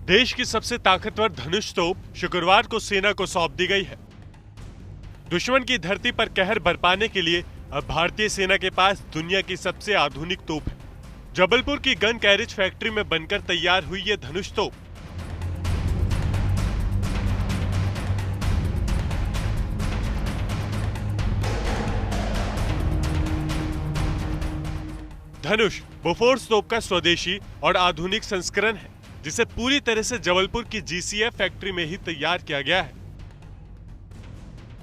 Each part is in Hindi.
देश की सबसे ताकतवर धनुष तोप शुक्रवार को सेना को सौंप दी गई है। दुश्मन की धरती पर कहर बरपाने के लिए अब भारतीय सेना के पास दुनिया की सबसे आधुनिक तोप है। जबलपुर की गन कैरेज फैक्ट्री में बनकर तैयार हुई ये धनुष तोप धनुष बोफोर्स तोप का स्वदेशी और आधुनिक संस्करण है, जिसे पूरी तरह से जबलपुर की जीसीएफ फैक्ट्री में ही तैयार किया गया है।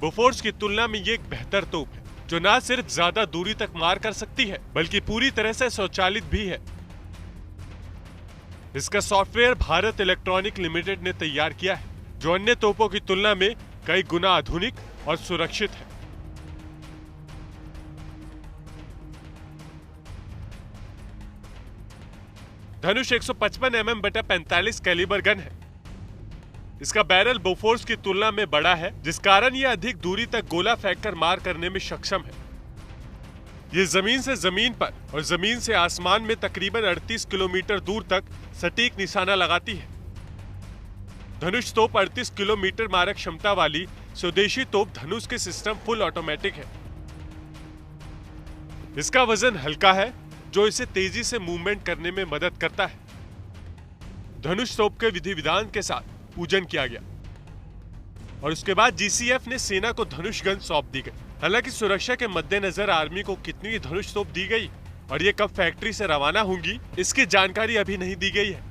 बोफोर्स की तुलना में ये एक बेहतर तोप है, जो न सिर्फ ज्यादा दूरी तक मार कर सकती है, बल्कि पूरी तरह से स्वचालित भी है। इसका सॉफ्टवेयर भारत इलेक्ट्रॉनिक लिमिटेड ने तैयार किया है, जो अन्य तोपों की तुलना में कई गुना आधुनिक और सुरक्षित है। धनुष 155 mm बटा 45 कैलिबर गन है। इसका बैरल बोफोर्स की तुलना में बड़ा है, जिस कारण यह अधिक दूरी तक गोला फेंककर मार करने में सक्षम है। ये जमीन से जमीन पर और जमीन से आसमान में तकरीबन 38 किलोमीटर दूर तक सटीक निशाना लगाती है। धनुष तोप 38 किलोमीटर मारक क्षमता वाली स्वदेशी तोप धनुष के सिस्टम फुल ऑटोमेटिक है। इसका वजन हल्का है, जो इसे तेजी से मूवमेंट करने में मदद करता है। धनुष तोप के विधि विधान के साथ पूजन किया गया और उसके बाद जीसीएफ ने सेना को धनुष गन सौंप दी गई। हालांकि सुरक्षा के मद्देनजर आर्मी को कितनी धनुष तोप दी गई और ये कब फैक्ट्री से रवाना होंगी, इसकी जानकारी अभी नहीं दी गई है।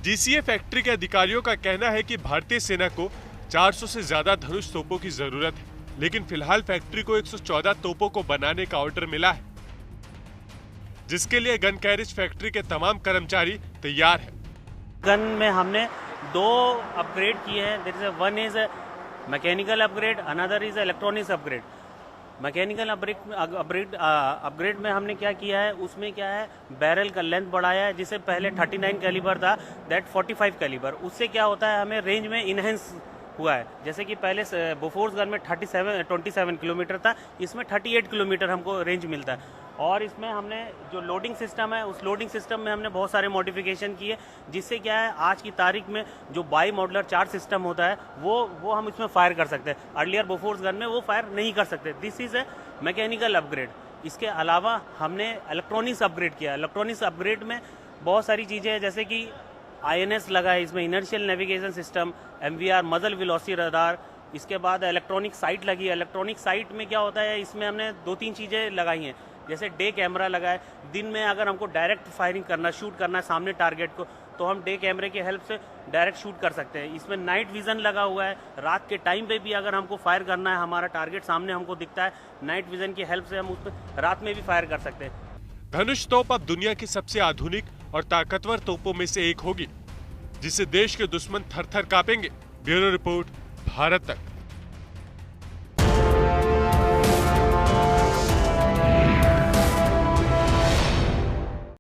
जीसीएफ फैक्ट्री के अधिकारियों का कहना है कि भारतीय सेना को 400 से ज्यादा धनुष तोपों की जरूरत है, लेकिन फिलहाल फैक्ट्री को 114 तोपों को बनाने का ऑर्डर मिला है, जिसके लिए गन कैरेज फैक्ट्री के तमाम कर्मचारी तैयार हैं। गन में हमने 2 अपग्रेड किए हैं। One is mechanical upgrade, another is electronics upgrade. Mechanical upgrade में हमने क्या किया है, उसमें क्या है, बैरल का लेंथ बढ़ाया है, जिसे पहले 39 कैलिबर था, दैट 45 कैलिबर। उससे क्या होता है, हमें रेंज में इनहेंस हुआ है। जैसे कि पहले बोफोर्स गन में 27 किलोमीटर था, इसमें 38 किलोमीटर हमको रेंज मिलता है। और इसमें हमने जो लोडिंग सिस्टम है, उस लोडिंग सिस्टम में हमने बहुत सारे मॉडिफिकेशन किए, जिससे क्या है, आज की तारीख में जो बाई मॉडुलर चार्ज सिस्टम होता है वो हम इसमें फायर कर सकते हैं। अर्लियर बोफोर्स गन में वो फायर नहीं कर सकते। This is a mechanical upgrade. इसके अलावा हमने इलेक्ट्रॉनिक्स अपग्रेड किया। इलेक्ट्रॉनिक्स अपग्रेड में बहुत सारी चीज़ें हैं, जैसे कि INS लगा है इसमें, इनर्शियल नेविगेशन सिस्टम, MVR मजल वेलोसिटी रडार। इसके बाद इलेक्ट्रॉनिक साइट लगी है। इलेक्ट्रॉनिक साइट में क्या होता है, इसमें हमने 2-3 चीज़ें लगाई हैं, जैसे डे कैमरा लगा है। दिन में अगर हमको डायरेक्ट फायरिंग करना, शूट करना है सामने टारगेट को, तो हम डे कैमरे की हेल्प से डायरेक्ट शूट कर सकते हैं। इसमें नाइट विजन लगा हुआ है। रात के टाइम पे भी अगर हमको फायर करना है, हमारा टारगेट सामने हमको दिखता है, नाइट विजन की हेल्प से हम उस पर रात में भी फायर कर सकते हैं। धनुष तोप अब दुनिया की सबसे आधुनिक और ताकतवर तोपों में से एक होगी, जिसे देश के दुश्मन थर थर कांपेंगे। ब्यूरो रिपोर्ट, भारत तक।